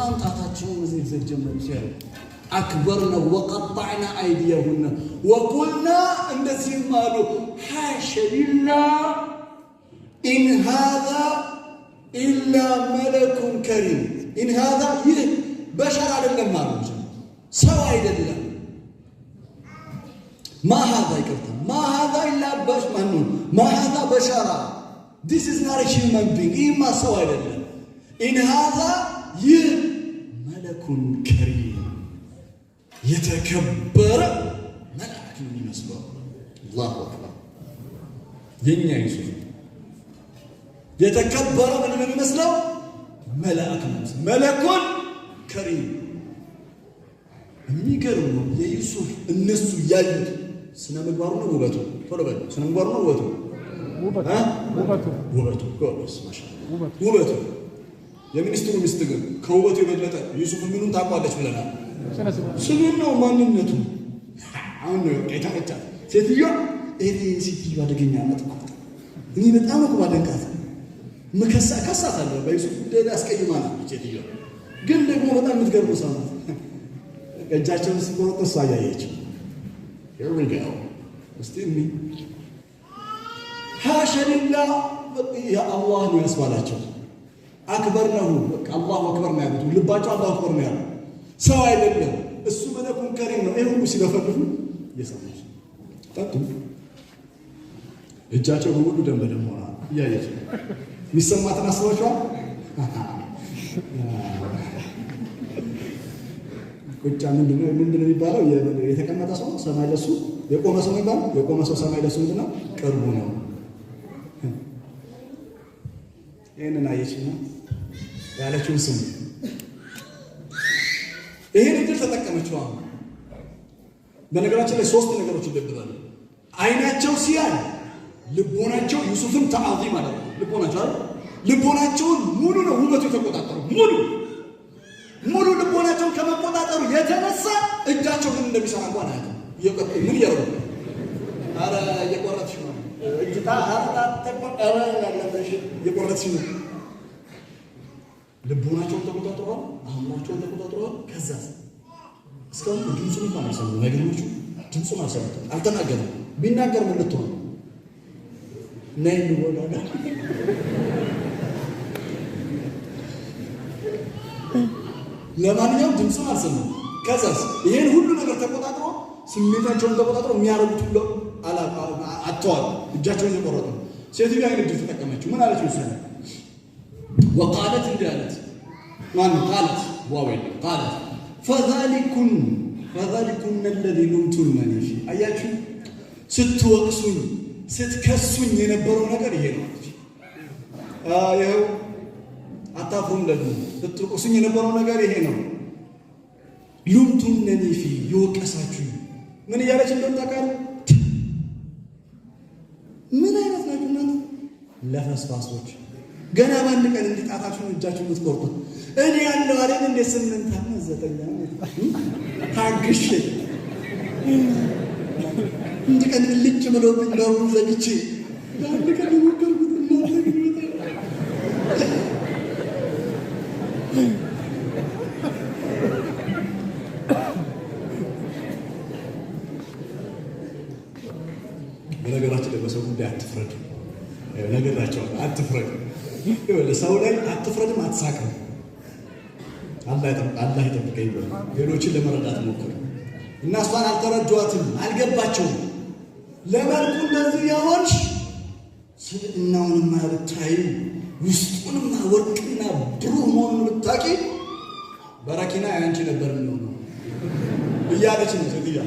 በጣም ጣታቸውን መዘግዘግ ጀመሩ። ሲያዩ አክበርና ወቀጣዕና አይዲየሁና ወቁልና እንደዚህም አሉ ሓሸ ሊላህ ኢን ሃዛ ኢላ መለኩን ከሪም። ኢን ሃዛ ይህ በሸር አይደለም አሉ፣ ሰው አይደለም። ማ ሃዛ ይቅርታ፣ ማ ሃዛ ኢላ ማ ሃዛ በሸራ ዲስ ኢዝ ናት ሂውማን ቢንግ፣ ይህማ ሰው አይደለም። ኢን ሃዛ ይህ መለኩን ከሪም የተከበረ መልአክ ነው የሚመስለው። አላሁ አክበር። የኛ ዩሱፍ የተከበረ ምን ነው የሚመስለው? መልአክ ነው። መለኩን ከሪም። የሚገርም ነው የዩሱፍ እነሱ ያዩት ስነ ምግባሩ ነው ውበቱ። ቶሎ በል ስነ ምግባሩ ነው ውበቱ። ውበቱ ጎበስ ማሻአላህ ውበቱ። የሚኒስትሩ ሚስት ግን ከውበቱ የበለጠ ዩሱፍ ምኑን ታውቋለች ብለናል? ስሙን ነው ማንነቱ። አሁን ነው የተመቻት ሴትዮዋ። ሴትዮዋ አደገኛ ናት እኮ እኔ በጣም እኮ ማደንቃት ከሳታለሁ። በዩሱፍ ጉዳይ አስቀይማ ናት ሴትዮዋ፣ ግን ደግሞ በጣም የምትገርመው ሰው ናት። እጃቸውን ሲቆረጡ እሷ አያየችው። here we go እስቲ ሓሸ ሊላህ ያ አላህ ነው ያስባላቸው። አክበር ነው በቃ አላሁ አክበር ነው ያሉት። ልባቸው አላሁ አክበር ነው ያሉት። ሰው አይደለም እሱ መለኩን ከሪም ነው። ይሄው ሲለፈልፉ እየሰማች ጠጡ። እጃቸው በሙሉ ደም በደም ሆና እያየች የሚሰማትን አስባችኋል? ቁጫ ምንድነው የሚባለው? የተቀመጠ ሰው ሰማይ ለሱ የቆመ ሰው የሚባለው የቆመ ሰው ሰማይ ለሱ ምንድነው? ቅርቡ ነው። ይሄንን አየችና ያለችውን ስሙ። ይሄን እድል ተጠቀመችው። በነገራችን ላይ ሶስት ነገሮች ይደብራሉ። አይናቸው ሲያይ ልቦናቸው ዩሱፍን ተዓዚ ማለት ነው። ልቦናቸውን ሙሉ ነው ውበቱ የተቆጣጠሩ ሙሉ ልቦናቸውን ከመቆጣጠሩ የተነሳ እጃቸው ምን እንደሚሰራ እንኳን አያውቅም። ምን እያደረጉ ኧረ እየቆረጥሽ ነው እጅታ ተቆጠረ ያለበሽ እየቆረጥሽ ነው። ልቦናቸውን ተቆጣጥረዋል፣ አእምሯቸውን ተቆጣጥረዋል። ከዛ እስካሁን ድምፁን እንኳን አልሰሙም። ነገሮቹ ድምፁን አልሰሙትም፣ አልተናገሩም። ቢናገር ምን ልትሆን ነይ እንወዳዳ ለማንኛውም ድምፁን አልሰሙም። ከዛስ ይሄን ሁሉ ነገር ተቆጣጥሮ ስሜታቸውን ተቆጣጥሮ የሚያረጉት ሁሉ አጥተዋል። እጃቸውን እየቆረጡ ሴትዮዋ አይን ድል ተጠቀመችው። ምን አለች መሰለህ? وقالت እንዲህ አለች። ማን ቃለት? ዋወይ ቃለት فذلكن الذي لمتنني فيه። አያችሁ ስትወቅሱኝ ስትከሱኝ የነበረው ነገር ይሄ ነው። ይኸው አታፍሩም። ደግሞ ስትወቅሱኝ የነበረው ነገር ይሄ ነው። لمتنني فيه የወቀሳችሁ ምን እያለች እንደምታውቃለህ? ምን አይነት ናችሁ እናንተ ለፈስፋሶች! ገና በአንድ ቀን እንዲጣታችሁ እጃችሁ የምትቆርጡት እኔ ያለው አይደል እንደ 8 ዓመት 9 ዓመት ታግሼ እንደ ቀን ልጅ ብሎብኝ በሩን ዘግቼ በአንድ ቀን የሞከርኩት በነገራችን ላይ በሰው ጉዳይ አትፍረዱ። ነገራቸው አትፍረዱ። ሰው ላይ አትፍረድም፣ አትሳቅም። አላህ ይጠብቀኝ ይበል። ሌሎችን ለመረዳት ሞክሩ እና እሷን አልተረዷትም፣ አልገባቸውም። ለመልኩ እንደዚህ የሆንሽ ስብዕናውንማ ብታይ ውስጡንማ ወርቅና ብሩህ መሆኑን ብታውቂ በረኪና ያንቺ ነበር የሚሆነው እያለች ነው ሴትዮዋ።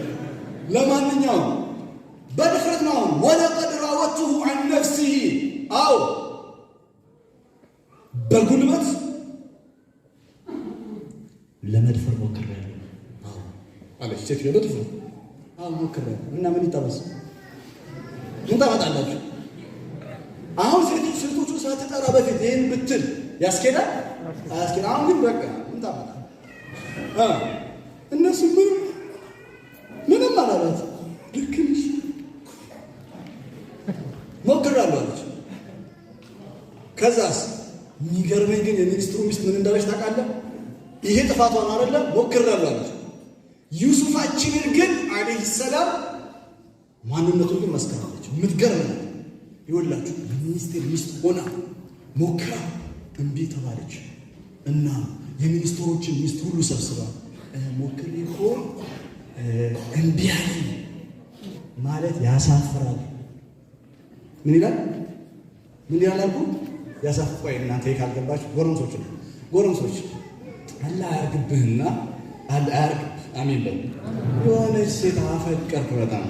ለማንኛውም በድፍረት ነው ወለቀድ ራወቱሁ ዐን ነፍሲሂ። አዎ በጉልበት ለመድፈር ሞክሬያለሁ። አዎ አለች ሴትዮዋ በድፍረት። አዎ ሞክሬያለሁ እና ምን ይጠበስ? ምን ታመጣላችሁ? አሁን ሴቶቹ ሳትጠራ በፊት ይህን ብትል ያስኬዳል? አያስኬድ። አሁን ግን በቃ ምን ታመጣ? እነሱ ምንም አላላት። ልክ ነሽ ሞክሬያለሁ አለች። ከዛስ የሚገርመኝ ግን የሚኒስትሩ ሚስት ምን እንዳለች ታውቃለህ? ይሄ ጥፋቷን አይደለም ሞክራለሁ አለች። ዩሱፋችንን ግን አለይሂ ሰላም ማንነቱን ግን መስከረች። የምትገርም ነው። ይወላችሁ ሚኒስቴር ሚስት ሆና ሞክራ እምቢ ተባለች እና የሚኒስትሮችን ሚስት ሁሉ ሰብስባ ሞክሬ እኮ እምቢ አለኝ ማለት ያሳፍራል። ምን ይላል አልኩ? ያሳፍራል። እናንተ ካልገባችሁ ጎረምሶች አላህ ያርግብህና አላህ ያርግብህ አሜን በሉ። የሆነች ሴት አፈቀርክ በጣም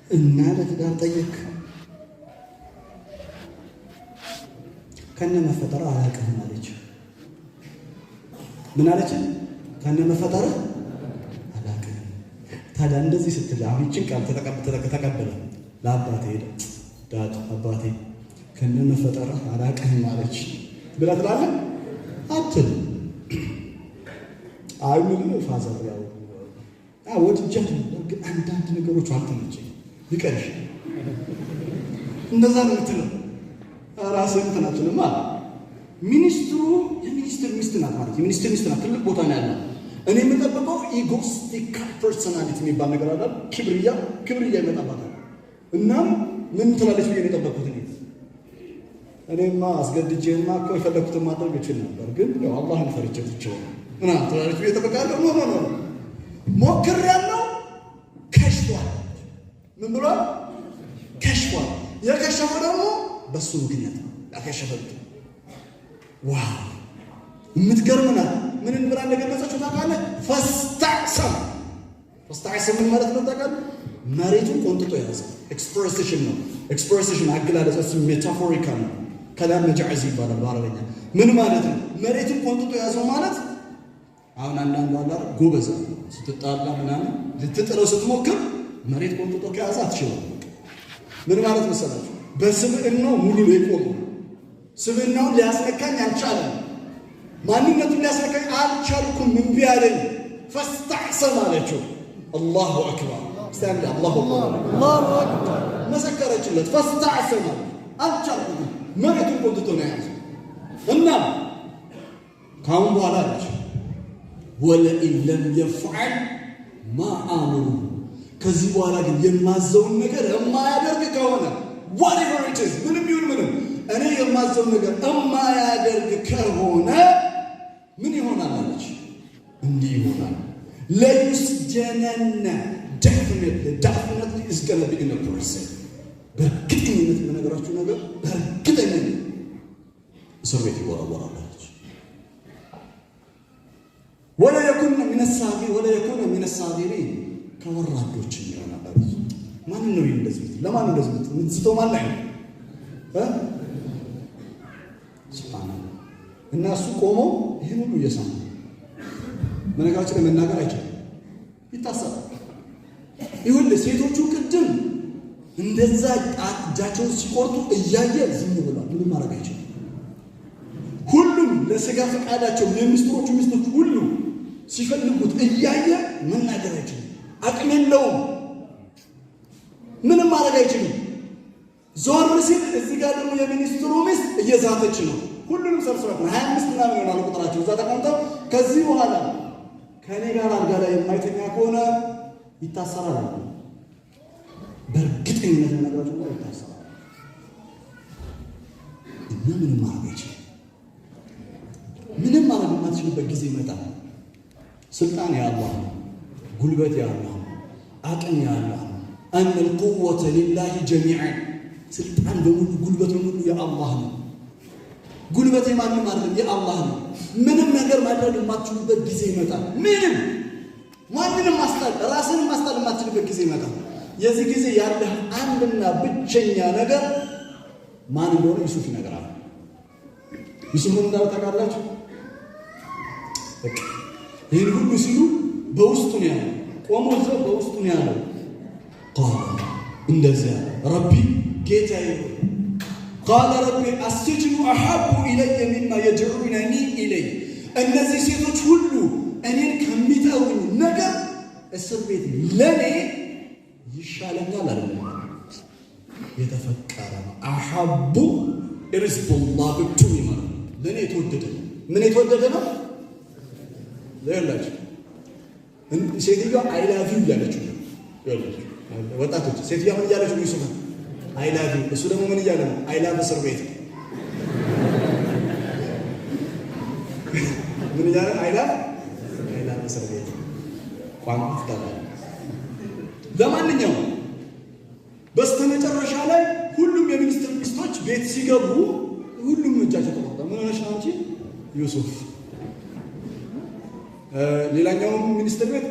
እና ለትዳር ጠየቅ ከነ መፈጠር አላውቅህም አለች። ምን አለች? ከነ መፈጠር አላውቅህም። ታዲያ እንደዚህ ስትል አሁን ይህችን ቃል ተቀበለ። ለአባቴ ሄደ። ዳድ አባቴ ከነ መፈጠር አላውቅህም አለች ብላ ትላለህ አትል። አይምን ፋዘር ያው ወድጃት ግን አንዳንድ ነገሮች አልተመቸኝ ይቀርሽ እንደዛ ነው የምትለው። ራስህን ተናችልማ ሚኒስትሩ የሚኒስትር ሚስት ናት ማለት የሚኒስትር ሚስት ናት። ትልቅ ቦታ ነው ያለው። እኔ የምጠብቀው ኢጎስቲካል ፐርሶናሊቲ የሚባል ነገር አለ። ክብርያ ይመጣባታል። እናም ምን ትላለች ብዬ ነው የጠበቅኩት። እኔማ አስገድጄማ እኮ የፈለኩትን ማድረግ እችል ነበር፣ ግን ያው አላህን ፈርቼ ትቼው እና ትላለች ብዬ ጠብቃለሁ። ኖ ሞክሬያለሁ፣ ከሽፏል። ምን ብሏል? ከሽፏል። የከሸፈው ደግሞ በሱ ምክንያት ነው ያከሸፈው። ዋው የምትገርም ናት። ምን ብላ እንደገለጸችው ታውቃለህ? ፈስተዕሰም ምን ማለት ነው ታውቃለህ? መሬቱን ቆንጥጦ ያዘ። ኤክስፕሬሽን ነው። ኤክስፕሬሽን አገላለጽ እሱ ሜታፎሪካል ነው። ከላም መጃዕዝ ይባላል በአረበኛ። ምን ማለት ነው? መሬቱን ቆንጥጦ ያዘው ማለት አሁን አንዳንዱ አለ ጎበዝ ስትጣላ ምናምን ልትጥለው ስትሞክር መሬት ቆንጥጦ ከያዘ አትችልም። ምን ማለት መሰላችሁ? በስብዕናው ሙሉ ላይ ቆሞ ስብዕናውን ሊያስነካኝ አልቻለም። ማንነቱን ሊያስነካኝ አልቻልኩም። እምቢ አለኝ። ፈስተዕሰም አለችው። አላሁ አክበር እስታንዳ አላሁ አክበር መሰከረችለት። ፈስተዕሰም አልቻልኩም። መሬቱን ቆንጥጦ ነው ያዘ እና ካሁን በኋላ አለች ወለኢን ለም የፍዐል ማ አምሩ ከዚህ በኋላ ግን የማዘውን ነገር የማያደርግ ከሆነ whatever it is ምንም ይሁን ምንም እኔ የማዘውን ነገር የማያደርግ ከሆነ ምን ይሆናል አለች። እንዲህ ይሆናል ለዩስጀነነ definitely is gonna be in a person በእርግጠኝነት የምነግራችሁ ነገር በእርግጠኝነት እስር ቤት ይወረወራል አለች። ወላ የኩነ ሚነ ሳቢሪን ከወራዶች ይሆናል አለች። ማን ነው እንደዚህ? ለማን እንደዚህ ምትስተው ማን ላይ ነው? ሱብሃንአላህ። እና እሱ ቆሞ ይሄን ሁሉ እየሰማ መነጋገር መናገር አይችልም፣ ይታሰራል። ይሁን ሴቶቹ ቅድም እንደዛ እጃቸውን ሲቆርጡ እያየ ዝም ብሏል። ምንም ማድረግ አይችልም። ሁሉም ለስጋ ፈቃዳቸው የሚስጥሮቹ ሚስቶች ሁሉ ሲፈልጉት እያየ መናገር አይችልም። አቅም የለውም። ምንም ማድረግ አይችልም። ዞር ሲል እዚህ ጋር ደግሞ የሚኒስትሩ ሚስት እየዛተች ነው። ሁሉንም ሰብስባት 25 ምናምን ይሆናል ቁጥራቸው እዛ ተቀምጠው ከዚህ በኋላ ከኔ ጋር አልጋ ላይ የማይተኛ ከሆነ ይታሰራል። በእርግጠኝነት ነገራቸው ነው ይታሰራል። እና ምንም ማድረግ አይችልም። ምንም ማድረግ የማትችልበት ጊዜ ይመጣል። ስልጣን የአላህ ነው። ጉልበት የአላህ ነው። አቅም የአላህ ነው። አን القوة لله جميعا ስልጣን በሙሉ ጉልበት በሙሉ የአላህ ነው። ጉልበት የማንም አይደለም የአላህ ነው። ምንም ነገር ማድረግ የማትችሉበት ጊዜ ይመጣል። ማንንም ራስን ማስጣል የማትችልበት ጊዜ ይመጣል። የዚህ ጊዜ ያለህ አንድና ብቸኛ ነገር ማን እንደሆነ ዩሱፍ ይነግራል። ዩሱፍ ምን እንዳለ ታውቃላችሁ? ይህን ሁሉ ሲሉ በውስጡ ነው ያለው። ቆሞ ዘው በውስጡ ነው ያለው። ቃል እንደዚያ ረቢ ጌታዬ ቃል ረቢ አስጅኑ አሐቡ ኢለየ ሚማ የድዑነኒ ኢለይ እነዚህ ሴቶች ሁሉ እኔን ከሚጠሩኝ ነገር እስር ቤት ለኔ ይሻለኛል አለ። የተፈቀረ ነው። አሐቡ ኢርስቡላህ ብቱ ይማር ለኔ የተወደደ ነው። ምን የተወደደ ነው? ለላችሁ ሴትዮዋ አይ ላቭ ዩ እያለችው ነው። ወጣቶች ሴትዮዋ ምን እያለችው ነው? ዩሱፍ አይ ላቭ ዩ፣ እሱ ደግሞ ምን እያለ ነው? አይ ላቭ እስር ቤት። ምን እያለ አይ ላቭ እስር ቤት ቋንቋ ፍታለ። ለማንኛውም በስተመጨረሻ ላይ ሁሉም የሚኒስትር ሚስቶች ቤት ሲገቡ ሁሉም እጃቸው ተቆርጠ። ምን ሆነሽ ነው አንቺ ዩሱፍ? ሌላኛው ሚኒስትር ቤት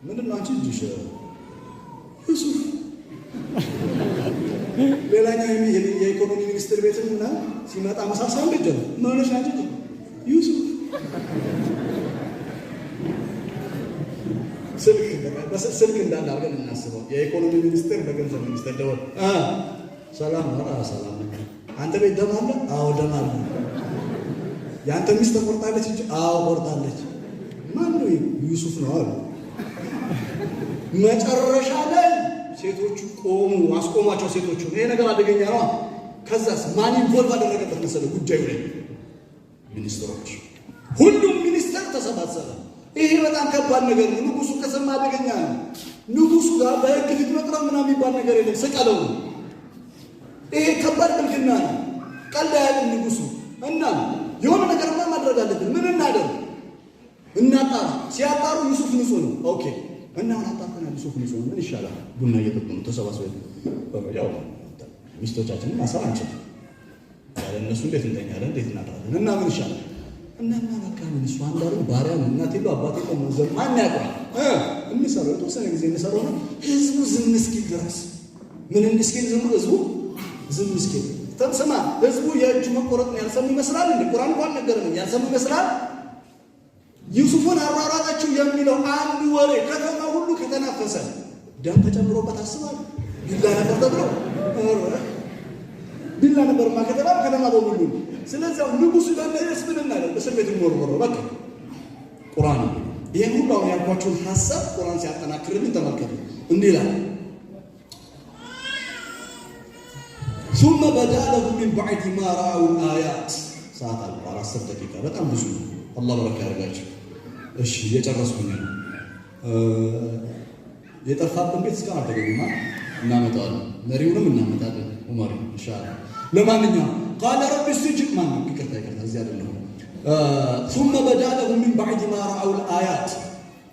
ምንድን ነው አንቺ እጅሽ ዩሱፍ? ሌላኛው የኢኮኖሚ ሚኒስትር ቤትም እና ሲመጣ መሳሳም ልጅ ነው። ምን ሆነሽ ነው አንቺ ዩሱፍ? ስልክ እንዳለ አድርገን እናስበው። የኢኮኖሚ ሚኒስትር በገንዘብ ሚኒስትር ደወል፣ ሰላም ነው? ሰላም ነው። አንተ ቤት ደም አለ? አዎ ደም አለ። የአንተ ሚስት ተቆርጣለች እንጂ? አዎ ቆርጣለች። ማን ነው? ዩሱፍ ነው አሉ። መጨረሻ ላይ ሴቶቹ ቆሙ። አስቆማቸው ሴቶቹ። ይሄ ነገር አደገኛ ነው። ከዛስ ማን ኢንቮልቭ አደረገበት መሰለ ጉዳዩ ላይ? ሚኒስትሮች። ሁሉም ሚኒስተር ተሰባሰበ። ይሄ በጣም ከባድ ነገር ነው። ንጉሱ ከሰማ አደገኛ ነው። ንጉሱ ጋር በሕግ ፊት መቅረብ ምናምን የሚባል ነገር የለም። ስቀለው። ይሄ ከባድ ብልግና ነው። ቀልድ አያውቅም ንጉሱ። እና የሆነ ነገርማ ማድረግ አለብን። ምን እናደርግ? እናጣራ። ሲያጣሩ ዩሱፍ ንጹህ ነው። ኦኬ እና አጣጣና ዩሱፍ ንጹህ ነው። ምን ይሻላል? ቡና እየጠጡ ነው ተሰባስበው። ያው ሚስቶቻችንን ማሰብ አንችልም። ያለ እነሱ እንዴት እንተኛለን? እንዴት እናድራለን? እና ምን ይሻላል? እና በቃ ምን እሱ አንዳሩ ባሪያ ነው። እናቴ ነው አባቴ ነው ዘን ማን ያውቃል? እንሰራው የተወሰነ ጊዜ እንሰራው ነው። ህዝቡ ዝም እስኪል ድረስ ምን እንስኪል ህዝቡ ዝም እስኪል ተስማ ህዝቡ የእጅ መቆረጥ ነው ያልሰሙ ይመስላል። እንደ ቁርአን እንኳን ነገር ነው ያልሰሙ ይመስላል። ዩሱፍን አራራጣቸው የሚለው አንድ ወሬ ከተማ ሁሉ ከተናፈሰ ደም ተጨምሮበት አስባል። ቢላ ነበር ተብሎ ቢላ ነበር ማከተባ ከተማ በሙሉ። ስለዚህ ንጉሱ ለነስ ምን እናደርግ? እስር ቤት እንወርወረው በቃ። ቁርአን ይሄን ሁሉ አሁን ያልኳችሁን ሐሳብ ቁርአን ሲያጠናክርልን ተመልከቱ። እንዲህ ይላል ثم بدا لهم من بعد ما راوا الآيات ሰዓት አለ 10 ደቂቃ በጣም ብዙ አላህ በረካ ያርጋችሁ። እሺ እየጨረስኩኝ ነው። የጠፋብን ቤት እስካሁን አልተገኘማ። እናመጣዋለን፣ መሪውንም እናመጣለን። ዑመር ኢንሻአላህ። ለማንኛውም قال رب السجن ማን ይቅርታ እዚህ አይደለም። ثم بدا لهم من بعد ما راوا الآيات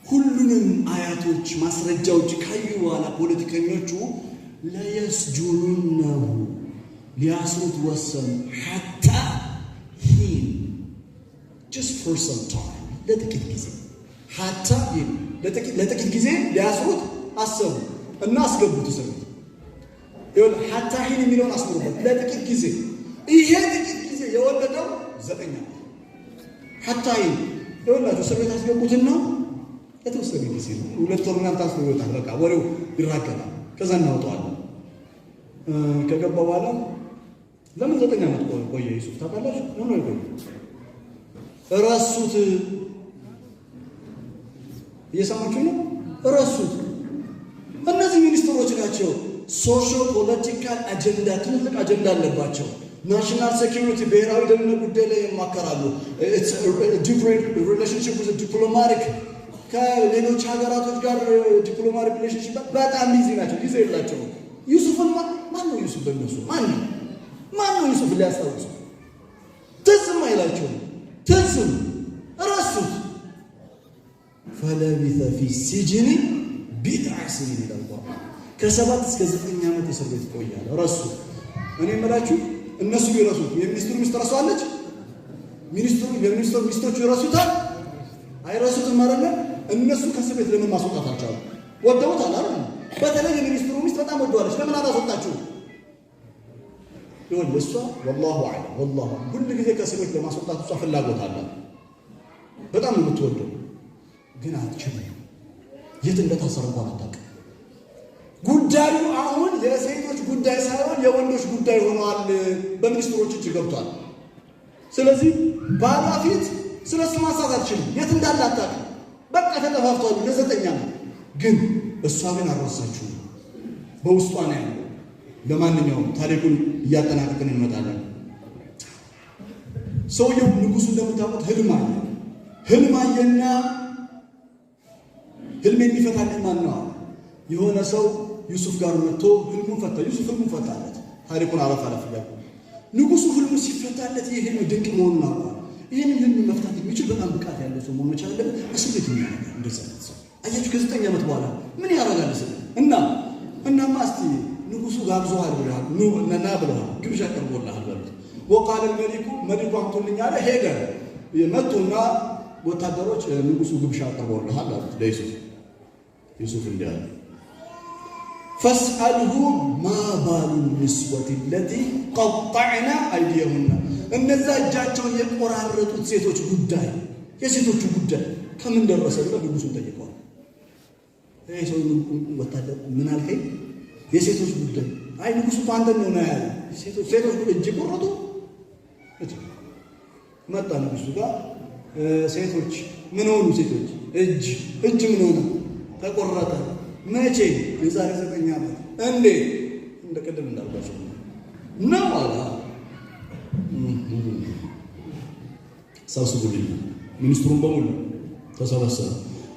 ሁሉንም አያቶች ማስረጃዎች ካዩ በኋላ ፖለቲከኞቹ ለየስጁኑነሁ ሊያስሩት ወሰኑ። ሐታ ሂን just for some time ለጥቂት ጊዜ ሐታ ሂን ለጥቂት ጊዜ ሊያስሩት አሰቡ እና አስገቡት እስር ቤት። ይሁን ሐታ ሂን የሚለውን አስምሩበት። ለጥቂት ጊዜ ይሄ ጥቂት ጊዜ የወለደው 9 ዓመት ሐታ ሂን ይሁንላችሁ እስር ቤት አስገቡትና የተወሰነ ጊዜ ነው። 2 ወር ምናምን ታስሮ ይወጣል። በቃ ወሬው ይራገባል። ከዛ እናወጣዋለን። ከገባ በኋላ ለምን 9 ዓመት ቆየ ዩሱፍ ታውቃላችሁ? ነው ይቆይ እራሱት እየሰማችሁ ነው። እራሱት እነዚህ ሚኒስትሮች ናቸው። ሶሾ ፖለቲካል አጀንዳ ትልቅ አጀንዳ አለባቸው። ናሽናል ሴኩሪቲ ብሔራዊ ደህንነት ጉዳይ ላይ ይማከራሉ። ዲፍረንት ሪሌሽንሺፕ ዊዝ ዲፕሎማቲክ ከሌሎች ሀገራቶች ጋር ዲፕሎማቲክ ሪሌሽንሺፕ በጣም ቢዚ ናቸው። ጊዜ የላቸውም። ዩሱፍን ማን ነው ዩሱፍ? በእነሱ ማን ነው ዩሱፍ? ሊያስታውሱ ትዝም አይላቸውም። ትዝም ረሱት። ፈለቢተ ፊ ሲጅኒ ቢድዓ ሲኒን ይላል ቁርአን። ከ7 እስከ 9 ዓመት እስር ቤት ቆያለ። ረሱት። እኔ የምላችሁ እነሱ ቢረሱት የሚኒስትሩ ሚስት ረሷለች። የሚኒስትሩ ሚስቶቹ ይረሱታል አይረሱትም ማለት ነው። እነሱ ከእስር ቤት ለምን ማስወጣት አልቻሉ? ወደውታል አይደል? በተለይ የሚኒስትሩ ሚስት በጣም ወደዋለች። ለምን አላስወጣችሁ? ይሁን እሷ ወላሁ አዕለም ወላሁ ሁሉ ጊዜ ከእስር ቤት ለማስወጣት እሷ ፍላጎት አላት። በጣም ነው የምትወደው፣ ግን አትችልም። የት እንደታሰረ እንኳን አታውቅም። ጉዳዩ አሁን የሴቶች ጉዳይ ሳይሆን የወንዶች ጉዳይ ሆኗል። በሚኒስትሮች እጅ ገብቷል። ስለዚህ ባሏ ፊት ስለሱ ማንሳት አትችልም። የት እንዳለ አታውቅም። በቃ ተጠፋፍቷል ለ9 ዓመት። ግን እሷ ግን አልረሳችው፣ በውስጧ ነው ያለው። ለማንኛውም ታሪኩን እያጠናቀቅን እንመጣለን። ሰውየው ንጉሱ እንደምታውቁት ህልም አየና ህልም የሚፈታልኝ ማን ነው? የሆነ ሰው ዩሱፍ ጋር መጥቶ ህልሙን ፈታ። ዩሱፍ ህልሙን ፈታለት። ታሪኩን አለፍ ያውቁ። ንጉሱ ህልሙ ሲፈታለት ይህ ህልም ድንቅ መሆኑን አውቋል። ይህንን ህልም መፍታት የሚችል በጣም ብቃት ያለው ሰው መሆን መቻል አለበት። እስቤት የሚያደርጋል እንደዛ ሰው አያችሁ። ከ9 ዓመት በኋላ ምን ያደርጋል? እናማ እስቲ ንጉሱ ጋብዞሃል ብለሃል ኑና ብለሃል፣ ግብዣ ቀርቦልሃል በሉት። ወቃለ መሊኩ አምጡልኝ አለ። ሄደ። መጡና ወታደሮች ንጉሱ ግብዣ ቀርቦልሃል አሉት ለዩሱፍ። ዩሱፍ እንዲህ አለ ፈስአልሁ ማ ባሉ ንስወት ለቲ ቀጠዕና አይዲየሁና፣ እነዛ እጃቸውን የቆራረጡት ሴቶች ጉዳይ፣ የሴቶቹ ጉዳይ ከምን ደረሰ ብለው ንጉሱን ጠይቀዋል። ይሄ ሰው ወታደር ምን አልከኝ? የሴቶች ጉዳይ። አይ ንጉሱ አንተ ነው ያለ። ሴቶች እጅ ቆረጡ። መጣ ንጉሱ ጋር ሴቶች ምን ሆኑ? ሴቶች እጅ ምን ሆነ? ተቆረጠ። መቼ? የዛሬ 9 ዓመት። እንዴ? እንደ ቅድም እንዳልኳቸው ነው አለ። ሰብስቡልኝ። ሚኒስትሩን በሙሉ ተሰበሰበ።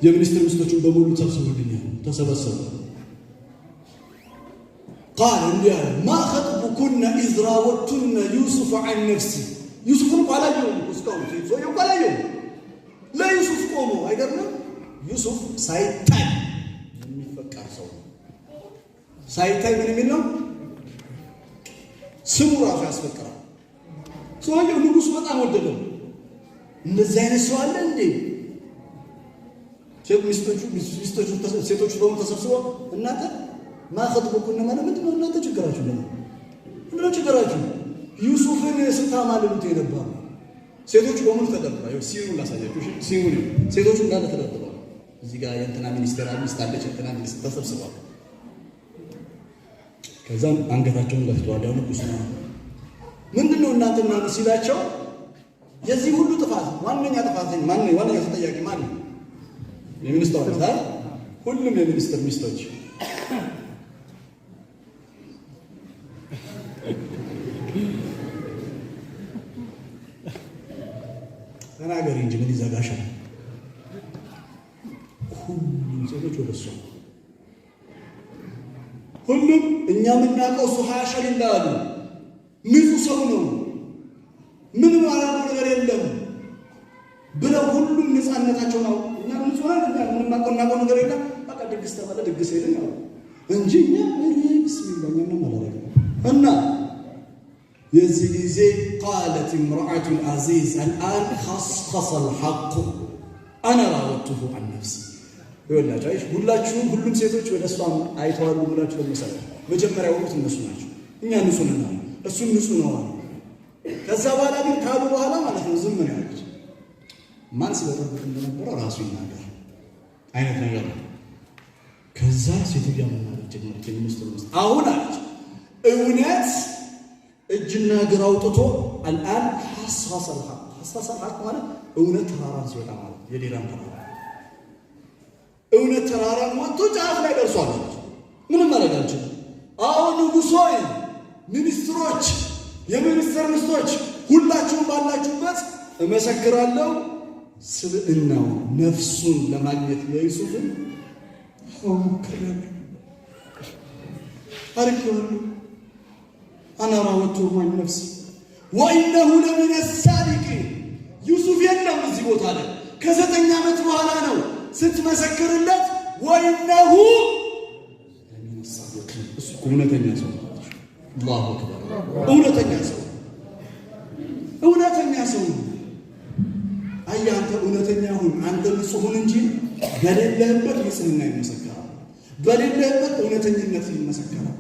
የሚኒስትር ሚስቶችን በሙሉ ሰብስቡልኝ ተሰበሰበ። ቃል እንዲህ አለ ማ ኸጥቡኩነ ኢዝ ራወቱነ ዩሱፍ ዐን ነፍሲ። ዩሱፍን ባላየውም እስካሁን ሰውየው ባላየውም ለዩሱፍ ቆሞ አይገርምም? ዩሱፍ ሳይታይ የሚፈቀር ሰው ሳይታይ ምን የሚል ነው? ስሙ ራሱ ያስፈቅራል። ሰውየው ንጉሱ በጣም ወደደው። እንደዚህ አይነት ሰው አለ እንዴ? ሴቶቹ በሙሉ ተሰብስበው እናንተ ማኸጥቡኩነ ማለት ምንድነው? እናንተ ችግራችሁ ምንድነው ችግራችሁ? ዩሱፍን ስታማልሉት የነበሩ ሴቶቹ በሙሉ ተደርድረው ሲኑን ላሳያችሁ። ሲኑን ሴቶቹ እንዳለ ተደርድረው እዚህ ጋር የእንትና ሚኒስትር ሚስት አለች፣ እንትና ሚኒስትር ተሰብስበው ከዛም አንገታቸውን ደፍተዋል። ያው ንጉሱ ምንድነው እናንተና ሲላቸው የዚህ ሁሉ ጥፋት ዋነኛ ጥፋተኛ ማን ነው? ዋነኛ ተጠያቂ ማን ነው? የሚኒስትሩ አይደል? ሁሉም የሚኒስትር ሚስቶች ተናገሪ እንጂ ምን ይዘጋሻል? ሁሉም ሴቶች ወደ እሷ ሁሉም እኛ የምናውቀው እሱ 20 ሸሪን እንዳሉ ንጹህ ሰው ነው፣ ምንም አላውቀው ነገር የለም ብለው ሁሉም ነፃነታቸው ነው። እኛ ንጹህ ነን፣ እኛ ምንም አውቀው ነገር የለም። በቃ ድግስ ተባለ፣ ድግስ ሄደን ነው እንጂ እኛ ቢስሚላህ ነው ማለት እና የዚህ ጊዜ ቃለት امرأة العزيز الآن خص الحق أنا راودته عن نفسي። ይወላችሁ አይሽ ሁላችሁም ሁሉም ሴቶች ወደ እሷ አይተዋሉ ብላችሁ ለምሳሌ መጀመሪያ ወሩት እነሱ ናቸው። እኛ ንጹህ ነን፣ እሱ ንጹህ ነው። ከዛ በኋላ ግን ካሉ በኋላ ማለት ነው ዝም ነው ያሉት። ማን ሲበጠብጥ እንደነበረ ራሱ ይናገር አይነት ነገር ነው። ከዛ ሴትዮዋ መናገር ጀመረች። ሚኒስትሩ አሁን አለች እውነት እጅና እግር አውጥቶ አልአን ሐሳሰል ሐቅ ማለት እውነት ተራራን ሲወጣ ማለት የሌላም ተራራ እውነት ተራራን ወጥቶ ጫፍ ላይ ደርሷል። ምንም ማድረግ አልችልም። አሁን ንጉሶይ፣ ሚኒስትሮች፣ የሚኒስትር ሚስቶች ሁላችሁም ባላችሁበት እመሰክራለሁ ስብዕናው ነፍሱን ለማግኘት የዩሱፍን አርክዋለሁ أنا راودته عن نفسي وإنه لمن الصادقين። ዩሱፍ የለም እዚህ ቦታ ላይ ከ9 ዓመት በኋላ ነው ስትመሰክርለት وإنه لمن الصادقين። እሱ እውነተኛ ሰው ነው። አላሁ አክበር። እውነተኛ ሰው ነው። አየህ አንተ እውነተኛ ሁን፣ አንተ ንጹህ ሁን እንጂ በሌለህበት ንጽህና ይመሰከራል፣ በሌለህበት እውነተኝነት ይመሰከራል፣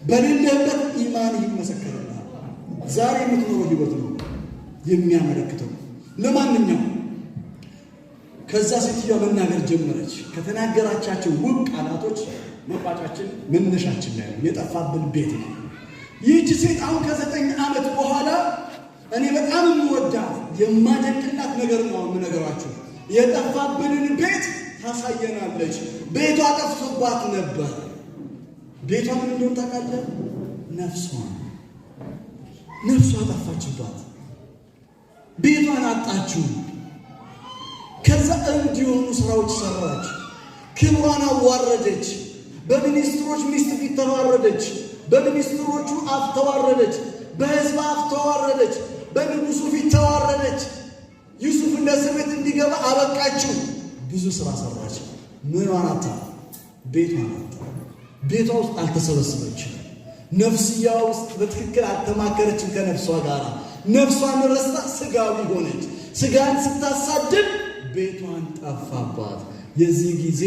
በሌለበት ኢማን ይመሰከራል። ዛሬ የምትኖረው ህይወት ነው የሚያመለክተው። ለማንኛውም ከዛ ሴትዮዋ መናገር ጀመረች። ከተናገራቻቸው ውብ ቃላቶች መቋጫችን መነሻችን ላይ ነው። የጠፋብን ቤት ነው። ይህች ሴት አሁን ከ9 ዓመት በኋላ እኔ በጣም የምወዳት የማደንቅላት ነገር ነው የምነግራችሁ። የጠፋብንን ቤት ታሳየናለች። ቤቷ ጠፍቶባት ነበር። ቤቷ ምን እንደሆነ ታውቃለህ? ነፍሷ ጠፋችባት። ቤቷን አጣችው። ከዛ እንዲሆኑ ስራዎች ሰራች። ክብሯን አዋረደች። በሚኒስትሮች ሚስት ፊት ተዋረደች። በሚኒስትሮቹ አፍ ተዋረደች። በሕዝብ አፍ ተዋረደች። በንጉሱ ፊት ተዋረደች። ዩሱፍ እንደ እስር ቤት እንዲገባ አበቃችው። ብዙ ስራ ሰራች። ምኗን አጣ? ቤቷን አጣ። ቤቷ ውስጥ አልተሰበሰበችም። ነፍስያ ውስጥ በትክክል አልተማከረችም ከነፍሷ ጋር። ነፍሷን ረስታ ስጋዊ ሆነች። ስጋን ስታሳድድ ቤቷን ጠፋባት። የዚህ ጊዜ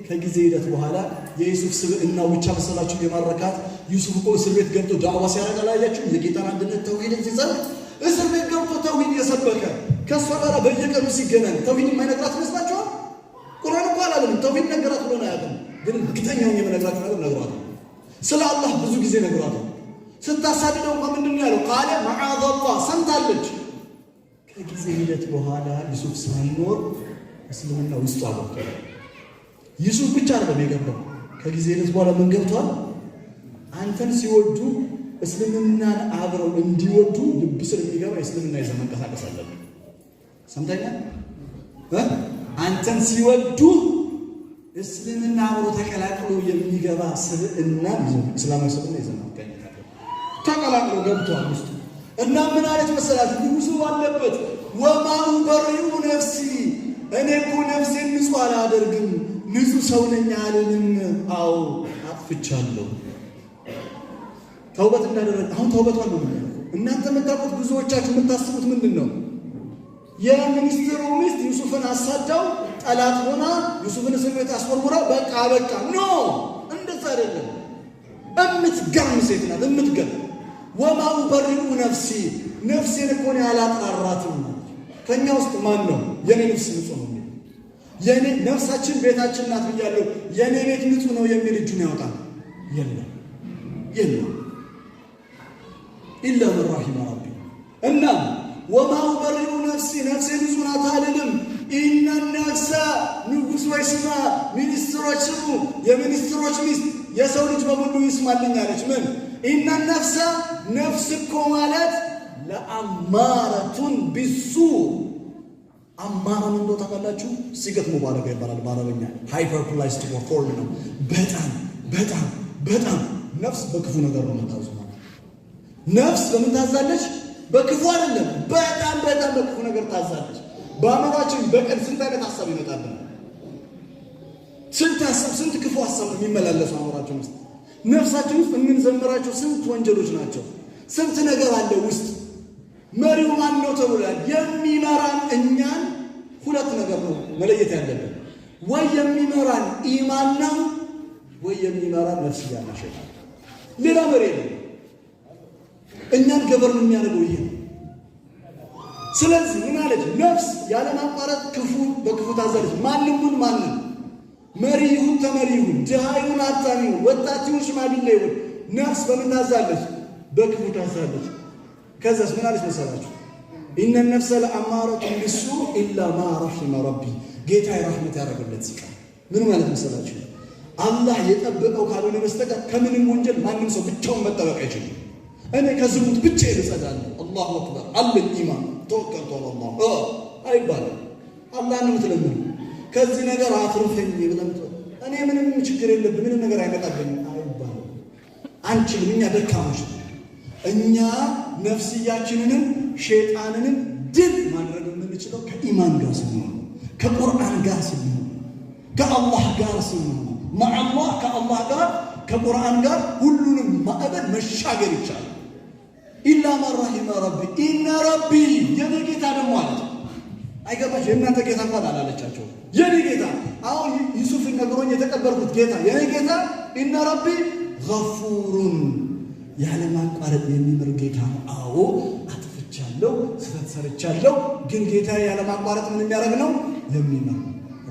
ከጊዜ ሂደት በኋላ የዩሱፍ ስብዕናው ብቻ መሰላችሁ የማረካት? ዩሱፍ እኮ እስር ቤት ገብቶ ዳዕዋ ሲያደርግ አላያችሁም? የጌታን አንድነት ተውሂድን ሲሰብክ እስር ቤት ገብቶ ተውሂድ የሰበከ ከእሷ ጋር በየቀኑ ሲገናኝ ተውሂድ የማይነግራት ይመስላችኋል? ቁርአን እኮ አላለም ተውሂድ ነገራት ብሎ ነው ያለው። ግን እርግጠኛውን የምነግራችሁ ነገር ነግሯት። ስለ አላህ ብዙ ጊዜ ነግሯት። ስታሳድደው እንኳ ምንድን ነው ያለው? ቃለ መዓዘላህ ሰምታለች። ከጊዜ ሂደት በኋላ ዩሱፍ ሳይኖር እስልምና ውስጡ አገብቶ ዩሱፍ ብቻ አይደለም የገባው። ከጊዜ ሂደት በኋላ ምን ገብቷል? አንተን ሲወዱ እስልምናን አብረው እንዲወዱ ልብ ስር የሚገባ እስልምና ይዘህ መንቀሳቀስ አለብህ። ሰምተኛ? አንተን ሲወዱ እስልምና አብሮ ተቀላቅሎ የሚገባ ስብዕና እስላማዊ ስብዕና ይዘህ መንቀሳቀስ ተቀላቅሎ ገብቷል ውስጥ እና ምን አለች መሰላችሁ? ንጉሱ አለበት ወማ ኡበሪኡ ነፍሲ እኔ እኮ ነፍሴን ንጹህ አላደርግም፣ ንጹህ ሰው ነኝ አልልም። አዎ አጥፍቻለሁ። ተውበት እንዳደረገ አሁን ተውበቷን ነው የሚያደርገው። እናንተ የምታውቁት ብዙዎቻችሁ የምታስቡት ምንድን ነው? የሚኒስትሩ ሚስት ዩሱፍን አሳዳው ጠላት ሆና ዩሱፍን እስር ቤት አስወርውራ በቃ በቃ ኖ፣ እንደዛ አይደለም። እምትገርም ሴት ናት። እምትገርም ወማ ኡበሪኡ ነፍሲ ነፍሴን እኮ ነው ያላጣራትም። ከኛ ውስጥ ማን ነው የኔ ነፍስ ንጹህ ነው የሚል? የኔ ነፍሳችን ቤታችን ናት ብያለሁ። የኔ ቤት ንጹህ ነው የሚል እጁን ያወጣል? የለም የለም። ኢላ መን ረሒመ ረቢ። እና ወማ ኡበሪኡ ነፍሲ ነፍሴ ንጹህ ናት አልልም። ኢነ ነፍሰ ንጉሥ ወይ ስማ፣ ሚኒስትሮች ስሙ፣ የሚኒስትሮች ሚስት የሰው ልጅ በሙሉ ይስማልኝ አለች። ምን ኢነ ነፍሰ ነፍስ እኮ ማለት ለአማረቱን ቢሱ አማራ ምን እንደሆነ ታውቃላችሁ? ሲገት ሙባረከ ይባላል በአረበኛ። ሃይፐርፕላይዝድ ፎርም ነው። በጣም በጣም በጣም ነፍስ በክፉ ነገር ነው የምታዘው። ነፍስ በምን ታዛለች? በክፉ አይደለም፣ በጣም በጣም በክፉ ነገር ታዛለች። በአእምሯችን በቀን ስንት አይነት ሀሳብ ይመጣብናል? ስንት ሀሳብ፣ ስንት ክፉ ሀሳብ ነው የሚመላለሱ አእምሯችን ውስጥ። ነፍሳችን ውስጥ የምንዘምራቸው ስንት ወንጀሎች ናቸው። ስንት ነገር አለ ውስጥ። መሪው ማን ነው ተብሏል? የሚመራን እኛን ሁለት ነገር ነው መለየት ያለብን። ወይ የሚመራን ኢማን ነው፣ ወይ የሚመራን ነፍስያ ነው ሸይጣን። ሌላ መሪ የለም። እኛን ገበርን የሚያደርገው ይሄ ነው። ስለዚህ ምን አለች? ነፍስ ያለማቋረጥ ክፉ በክፉ ታዛለች። ማንም ማንም መሪ ይሁን ተመሪ ይሁን ድሃ ይሁን ሀብታም ይሁን ወጣት ይሁን ሽማግሌ ይሁን ነፍስ በምን ታዛለች? በክፉ ታዛለች። ከዛስ ምን አለች መሰላችሁ? ኢነ ነፍሰ ለአማረቱን ቢሱ ኢላ ማ ረሒመ ረቢ። ጌታ የራህመት ያደረገለት ሲቀር ምን ማለት መሰላችሁ? አላህ የጠበቀው ካልሆነ በስተቀር ከምንም ወንጀል ማንም ሰው ብቻውን መጠበቅ አይችልም። እኔ ከዝሙት ብቻ እጸዳለሁ፣ አላሁ አክበር አለኝ ኢማን ተወከልቱ አላህ አይባልም። አላህ ነው የምትለምኑ። ከዚህ ነገር አትርፈኝ ብለን እኔ ምንም ችግር የለብኝ ምንም ነገር አይመጣብኝ አይባልም። አንችልም። እኛ ደካሞች ነን። እኛ ነፍስያችንንም ሸይጣንንም ድል ማድረግ የምንችለው ከኢማን ጋር ስንሆን፣ ከቁርአን ጋር ስንሆን፣ ከአላህ ጋር ስንሆን፣ ማአላህ ከአላህ ጋር ከቁርአን ጋር ሁሉንም ማዕበል መሻገር ይቻላል። ኢላ መን ረሒመ ረቢ። ኢነ ረቢ የኔ ጌታ ደግሞ አለች። አይገባች? የእናንተ ጌታ እንኳን አላለቻቸው። የኔ ጌታ አሁን ዩሱፍን ነግሮኝ የተቀበልኩት ጌታ የኔ ጌታ ኢነ ረቢ ገፉሩን ያለማቋረጥ የሚምር ጌታ ነው። አዎ አጥፍቻለሁ፣ ስህተት ሰርቻለሁ፣ ግን ጌታ ያለማቋረጥ ምን የሚያደርግ ነው? የሚምር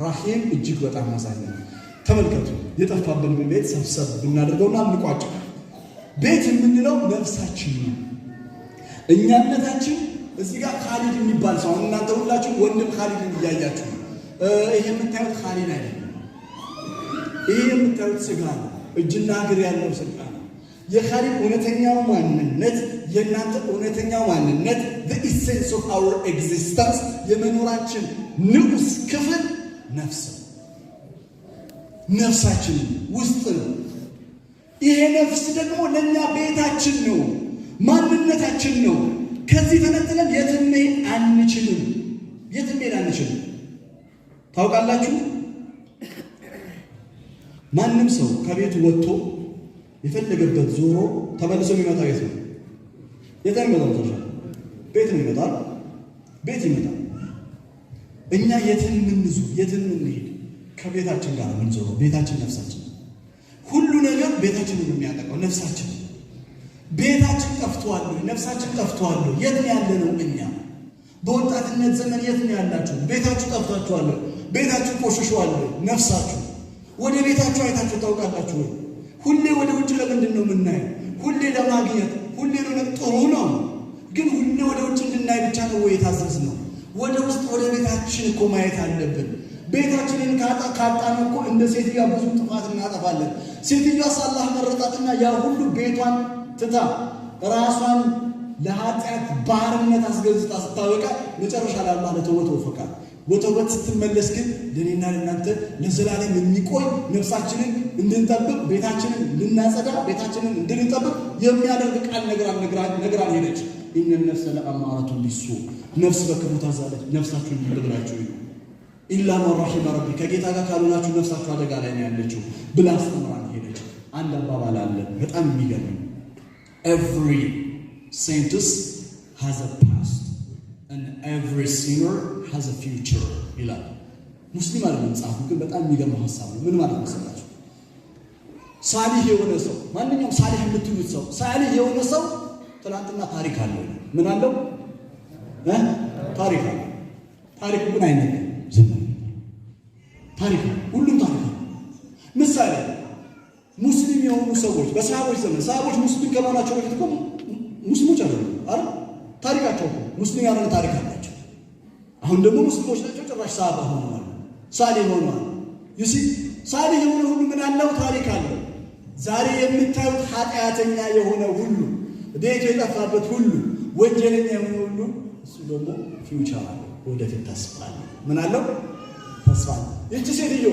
ራሒም፣ እጅግ በጣም አዛኝ ነው። ተመልከቱ፣ የጠፋብን ቤት ሰብሰብ ብናደርገውና እንቋጨው። ቤት የምንለው ነፍሳችን ነው። እኛነታችን እዚህ ጋር ካሊድ የሚባል ሰው እናንተ ሁላችሁ ወንድም ካሊድን እያያችሁ ነው። ይሄ የምታዩት ካሊድ አይደለም። ይሄ የምታዩት ስጋ ነው፣ እጅና እግር ያለው ስጋ ነው። የካሊድ እውነተኛው ማንነት፣ የእናንተ እውነተኛው ማንነት the essence of our existence የመኖራችን ንዑስ ክፍል ነፍስ ነው። ነፍሳችን ውስጥ ነው። ይሄ ነፍስ ደግሞ ለኛ ቤታችን ነው፣ ማንነታችን ነው። ከዚህ ተነጥለን የትም መሄድ አንችልም። የትም መሄድ አንችልም። ታውቃላችሁ ማንም ሰው ከቤቱ ወጥቶ የፈለገበት ዞሮ ተመልሶ የሚመጣው የት ነው? የት ነው የሚመጣው? ቤት ነው ይመጣል። ቤት ይመጣል። እኛ የትን ምንዙ የትን ምንሄድ ከቤታችን ጋር ምንዞረው ቤታችን ነፍሳችን። ሁሉ ነገር ቤታችንን የሚያጠቃው ነፍሳችን። ቤታችን ጠፍቷል፣ ነፍሳችን ጠፍቷል። የት ነው ያለነው? እኛ በወጣትነት ዘመን የት ነው ያላችሁ? ቤታችሁ ጠፍቷችኋል። ቤታችሁ ቆሽሿል። ነፍሳችሁ ወደ ቤታችሁ አይታችሁ ታውቃላችሁ ወይ? ሁሌ ወደ ውጭ ለምንድን ነው የምናየው? ሁሌ ለማግኘት፣ ሁሌ ጥሩ ነው። ግን ሁሌ ወደ ውጭ እንድናይ ብቻ ነው ወይ የታዘዝነው? ወደ ውስጥ ወደ ቤታችን እኮ ማየት አለብን። ቤታችንን ካጣን እኮ እንደ ሴትዮዋ ብዙ ጥፋት እናጠፋለን። ሴትዮዋስ አላህ መረጣትና ያ ሁሉ ቤቷን ትታ ራሷን ለኃጢአት ባርነት አስገዝታ ስታበቃ መጨረሻ ላይ አላህ ለተውበት ወፈቃት። ወተውበት ስትመለስ ግን ለኔና ለእናንተ ለዘላለም የሚቆይ ነፍሳችንን እንድንጠብቅ ቤታችንን ልናጸዳ ቤታችንን እንድንጠብቅ የሚያደርግ ቃል ነግራን ሄደች። ኢነ ነፍሰ ለአማራቱ ቢሱ ነፍስ በክፉ ታዛለች። ነፍሳችሁን ብላችሁ ይሉ ኢላ መን ረሒመ ረቢ ከጌታ ጋር ካልሆናችሁ ነፍሳችሁ አደጋ ላይ ነው ያለችው ብላ አስተምራን ሄደች። አንድ አባባል አለ በጣም የሚገርም every saint has a past and every sinner has a future ይላል። ሙስሊም አይደለም ጻፉ፣ ግን በጣም የሚገርም ሐሳብ ነው። ምን ማለት መሰላችሁ? ሳሊህ የሆነ ሰው ማንኛውም ሳሊህ የምትሉት ሰው ሳሊህ የሆነ ሰው ትናንትና ታሪክ አለው። ምን አለው? ታሪክ አለው። ታሪክ ግን አይነገርም። ዝም ታሪክ ሁሉም ታሪክ ነው። ምሳሌ ሙስሊም የሆኑ ሰዎች በሰሃቦች ዘመን ሰሃቦች ሙስሊም ከመሆናቸው በፊት እኮ ሙስሊሞች አይደሉም አይደል? ታሪካቸው እኮ ሙስሊም ያልሆነ ታሪክ አላቸው። አሁን ደግሞ ሙስሊሞች ናቸው፣ ጭራሽ ሰሃባ ሆነዋል፣ ሳሊህ ሆነዋል። ይሲ ሳሊህ የሆነ ሁሉ ምን አለው? ታሪክ አለው። ዛሬ የምታዩት ኃጢአተኛ የሆነ ሁሉ ቤቱ የጠፋበት ሁሉ ወንጀለኛ የሆነ ሁሉ እሱ ደግሞ ፊውቸር አለው፣ ወደፊት ተስፋ አለው። ምን አለው? ተስፋ አለው። ይህች ሴትዮ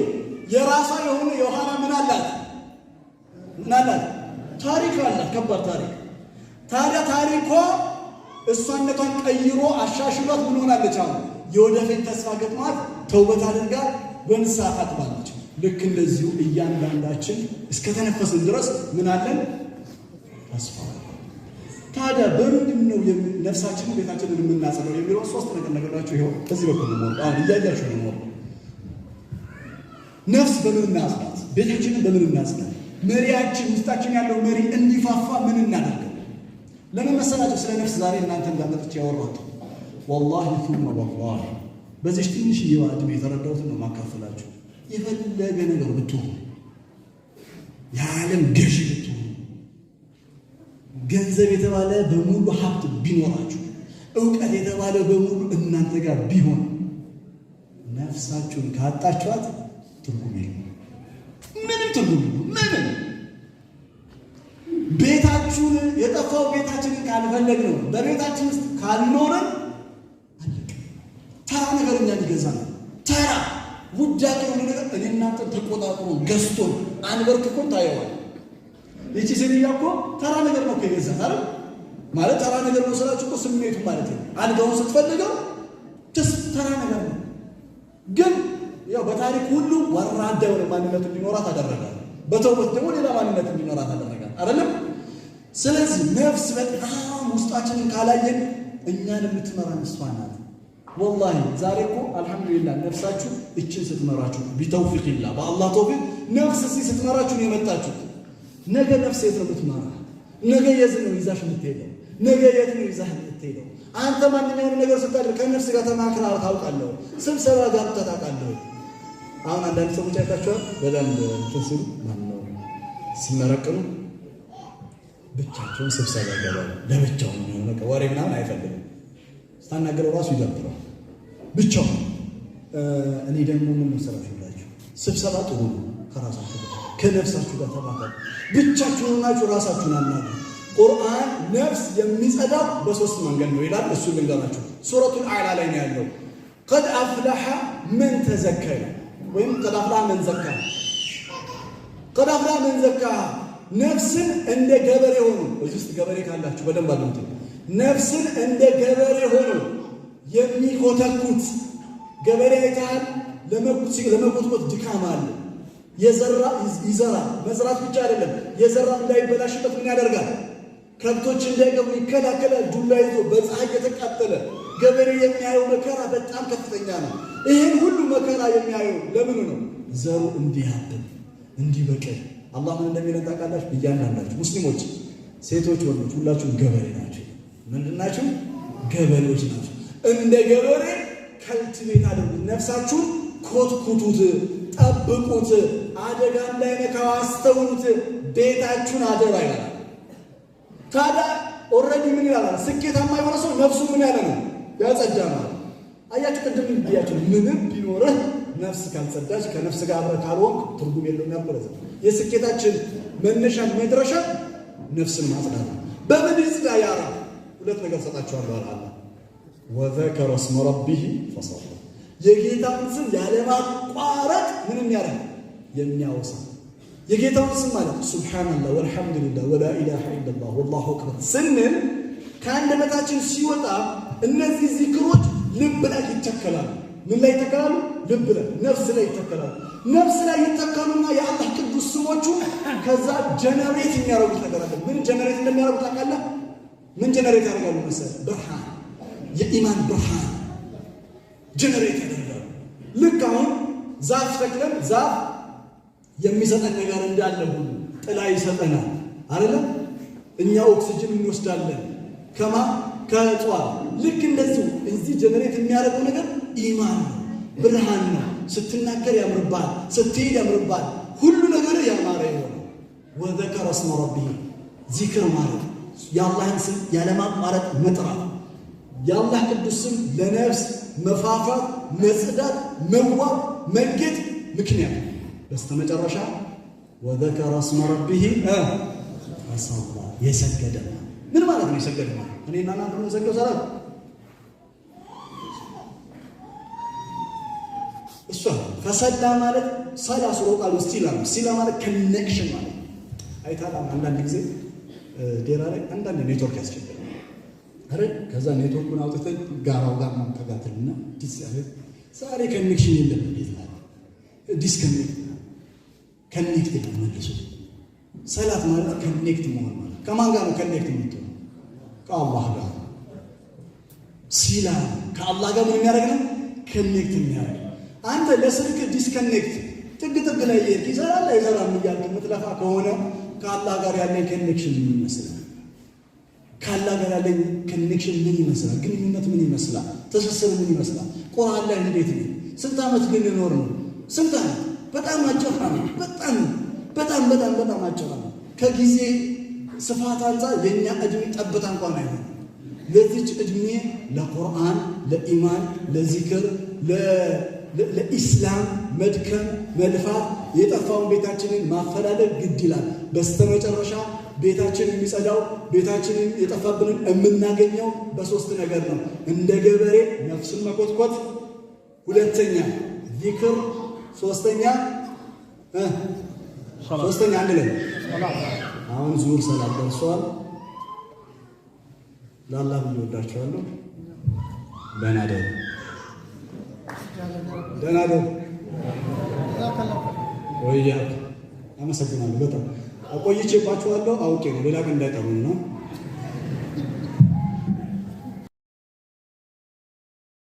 የራሷ የሆነ የኋላ ምን አላት? ምን አላት? ታሪክ አላት፣ ከባድ ታሪክ። ታዲያ ታሪኳ እሷነቷን ቀይሮ አሻሽሏት ምን ሆናለች? አሁን የወደፊት ተስፋ ገጥሟት ተውበት አድርጋ በንስሐ ታጥባለች። ልክ እንደዚሁ እያንዳንዳችን እስከተነፈስን ድረስ ምን አለን? ተስፋ። ታዲያ በምንድን ነው ነፍሳችንን ቤታችንን የምናጸዳው የሚለው ሶስት ነገር ነገራችሁ። ይኸው ከዚህ በኩል ነው። አሁን እያያችሁ ነው። ነፍስ በምን እናጽዳት? ቤታችንን በምን እናጽዳት? መሪያችን ውስጣችን ያለው መሪ እንዲፋፋ ምን እናደርገው? ለምን መሰላችሁ ስለ ነፍስ ዛሬ እናንተ እንዳመጣች ያወራሁት? ወላሂ ثم والله በዚህ ትንሽ እድሜ የተረዳሁትን ነው ማካፈላችሁ። የፈለገ ነገር ብትሆኑ፣ የዓለም ገዢ ብትሆኑ፣ ገንዘብ የተባለ በሙሉ ሀብት ቢኖራችሁ፣ እውቀት የተባለ በሙሉ እናንተ ጋር ቢሆን ነፍሳችሁን ካጣችኋት ትርጉም የለም። ምንም ትርጉም የለም። ምንም ቤታችሁን የጠፋው ቤታችንን ካልፈለግነው በቤታችን ውስጥ ካልኖረን አለቀ። ተራ ነገር እኛ ሊገዛ ነው። ተራ ውዳቂ የሆነ ነገር እኔ እናንተ ተቆጣጥሮ ገዝቶ አንበርክኮን ታየዋል። ይቺ ሴትዮዋ እኮ ተራ ነገር ነው የገዛት አይደል? ማለት ተራ ነገር ነው ስላችሁ እኮ ስሜቱ ማለት ነው። አልጋውን ስትፈልገው ተራ ነገር ነው። ግን ያው በታሪክ ሁሉ ወራዳ የሆነ ማንነት እንዲኖራት አደረጋል። በተውበት ደግሞ ሌላ ማንነት እንዲኖራት አደረጋል አይደለም? ስለዚህ ነፍስ በጣም ውስጣችንን ካላየን እኛን የምትመራን እሷ ናት። ወላሂ ዛሬ እኮ አልሐምዱሊላህ ነፍሳችሁ እችን ስትመራችሁ ቢተውፊቅላህ በአላህ ተውፊቅ ነፍስ ስትመራችሁ ነው የመጣችሁ። ነገ ነፍስ የት ነው የምትመራ? ነገ የት ነው ይዛሽ የምትሄደው? ነገ የት ነው ይዛህ የምትሄደው? አንተ ማንኛውንም ነገር ስታደርግ ከነፍስ ጋር ተማክረህ ታውቃለህ? ስብሰባ ጋር ታውቃለህ? አሁን አንዳንድ ሰዎች አይታችኋል፣ በደንብ ተስሉ ማነው ሲመረቅኑ ብቻቸውን ስብሰባ ይገባሉ። ለብቻው ነው በቃ ወሬ ምናምን አይፈልግም። ስታናገረው ራሱ ይደብራል ብቻው። እኔ ደግሞ ምን መሰላችሁ ስብሰባ ጥሩ ነው። ከራሳችሁ ጋር ከነፍሳችሁ ጋር ተማከሩ። ብቻችሁን ናችሁ ራሳችሁን አናግሩ። ቁርአን ነፍስ የሚጸዳው በሶስት መንገድ ነው ይላል። እሱ ልንገራችሁ። ሱረቱል አዕላ ላይ ነው ያለው። ቀድ አፍለሐ መን ተዘከረ ወይም ቀድ አፍለሐ መን ዘከረ። ቀድ አፍላሐ መን ዘካሃ ነፍስን እንደ ገበሬ ሆኖ እዚህ ውስጥ ገበሬ ካላችሁ በደንብ አድምጡ። ነፍስን እንደ ገበሬ ሆኖ የሚኮተኩት ገበሬ አይተሃል። ለመኮትኮት ድካም አለ። የዘራ ይዘራል። መዝራት ብቻ አይደለም፣ የዘራ እንዳይበላሽበት ምን ያደርጋል? ከብቶች እንዳይገቡ ይከላከላል። ዱላ ይዞ በፀሐይ የተቃጠለ ገበሬ የሚያየው መከራ በጣም ከፍተኛ ነው። ይህን ሁሉ መከራ የሚያየው ለምን ነው? ዘሩ እንዲያብብ እንዲበቅል። አላህ ምን እንደሚለን ታውቃላችሁ? እያንዳንዳችሁ ሙስሊሞች፣ ሴቶች፣ ወንዶች ሁላችሁም ገበሬ ናችሁ። ምንድን ናችሁ? ገበሬዎች ናችሁ። እንደ ገበሬ ከልቲቬት አድርጉት። ነፍሳችሁን ኮትኩቱት፣ ጠብቁት፣ አደጋ እንዳይነካው አስተውሉት። ቤታችሁን አደራ ይላል። ታዲያ ኦልሬዲ ምን ይላል? ስኬታማ የሆነ ሰው ነፍሱ ምን ያለ ነው? ያጸዳ ነው። አያችሁ፣ ቅድም ብያችሁ ምንም ቢኖርህ ነፍስ ካልጸዳች ከነፍስ ጋር አብረህ ካልሆንክ ትርጉም የለውም ያልኩት። የስኬታችን መነሻ መድረሻ ነፍስን ማጽዳት ነው። በምን ይጽዳ? ያ ረብ ሁለት ነገር ሰጣችኋለሁ አለ። ወዘከረ እስመ ረቢሂ ፈሰላ የጌታውን ስም ያለማቋረጥ ምንም ያደርግ የሚያወሳ የጌታውን ስም ማለት ሱብሃንአላህ ወልሐምዱሊላህ ወላ ኢላሃ ኢለላህ ወላሁ አክበር ስንል ከአንደበታችን ሲወጣ እነዚህ ዚክሮች ልብ ላይ ይተከላሉ። ምን ላይ ይተከላሉ? ልብ ላይ፣ ነፍስ ላይ ይተከላሉ። ነፍስ ላይ ይተከሉና የአላህ ቅዱስ ስሞቹ ከዛ ጀነሬት የሚያደርጉት ነገር አለ። ምን ጀነሬት እንደሚያደርጉት ታውቃለህ? ምን ጀነሬት ያደርጋሉ መሰለህ? ብርሃን፣ የኢማን ብርሃን ጀነሬት ያደርጋሉ። ልክ አሁን ዛፍ ተክለን ዛፍ የሚሰጠን ነገር እንዳለ ሁሉ ጥላ ይሰጠናል አይደለም? እኛ ኦክሲጅን እንወስዳለን ከእጽዋት። ልክ እንደዚሁ እዚህ ጀነሬት የሚያደርገው ነገር ኢማን ነው፣ ብርሃን ነው። ስትናገር ያምርባል፣ ስትሄድ ያምርባል፣ ሁሉ ነገር ያማረ ይሆናል። ወዘከረ እስመ ረቢሂ ዚክር ማለት የአላህን ስም ያለማቋረጥ መጥራት። የአላህ ቅዱስ ስም ለነፍስ መፋፋት፣ መጽዳት፣ መዋብ፣ መጌጥ ምክንያት። በስተመጨረሻ ወዘከረ እስመ ረቢሂ ፈሰላ የሰገደ ምን ማለት ነው? የሰገደ ማለት እኔና እናንተ ነው ሰገደ ሰላት እሷ ፈሰላ ማለት ሰላ ሱሮ ቃል ውስጥ ይላል። ሲላ ማለት ኮኔክሽን ማለት አይታላ። አንዳንድ ጊዜ ዴራ ላይ አንዳንድ ኔትወርክ ያስቸግራል አይደል? ከዛ ኔትወርኩን አውጥተን ጋራው ጋር ማንቀጋተልና ዛሬ ኮኔክሽን የለም ይላል። ዲስኮኔክት ኮኔክት መልሱ። ሰላት ማለት ኮኔክት መሆን ማለት ከማን ጋር ነው ኮኔክት የምትሆነው? ከአላህ ጋር። ሲላ ከአላህ ጋር ምን የሚያደርግ ነው? ኮኔክት የሚያደርግ። አንተ ለስልክ ዲስኮኔክት ጥግ ላይ ይሰራል አይሰራም እያልክ የምትለፋ ከሆነ ከአላህ ጋር ያለኝ ኮኔክሽን ምን ይመስላል? ከአላህ ጋር ያለኝ ኮኔክሽን ምን ይመስላል? ግንኙነት ምን ይመስላል? ትስስር ምን ይመስላል? ቁርአን ላይ እንዴት ነው? ስንት ዓመት ልንኖር ነው? ስንት ዓመት? በጣም አጭር ነው። በጣም አጭር ነው። ከጊዜ ስፋት አንፃር የኛ እድሜ ጠብታ እንኳን አይሆንም። ለዚች እድሜ ለቁርአን፣ ለኢማን፣ ለዚክር፣ ለኢስላም መድከም፣ መልፋት፣ የጠፋውን ቤታችንን ማፈላለግ ግድ ይላል። በስተመጨረሻ ቤታችን የሚጸዳው ቤታችንን የጠፋብንን የምናገኘው በሶስት ነገር ነው። እንደ ገበሬ ነፍስን መኮትኮት፣ ሁለተኛ ዚክር፣ ሶስተኛ አንድ ላይ አሁን ዙር ሰላት ደርሷል። ለአላህ ብዬ ወዳችኋለሁ። ደህና ደሩ ወይያ አመሰግናለሁ። በጣም አቆይቼባችኋለሁ። አውቄ ነው ሌላ ቀን እንዳይጠሩኝ ነው።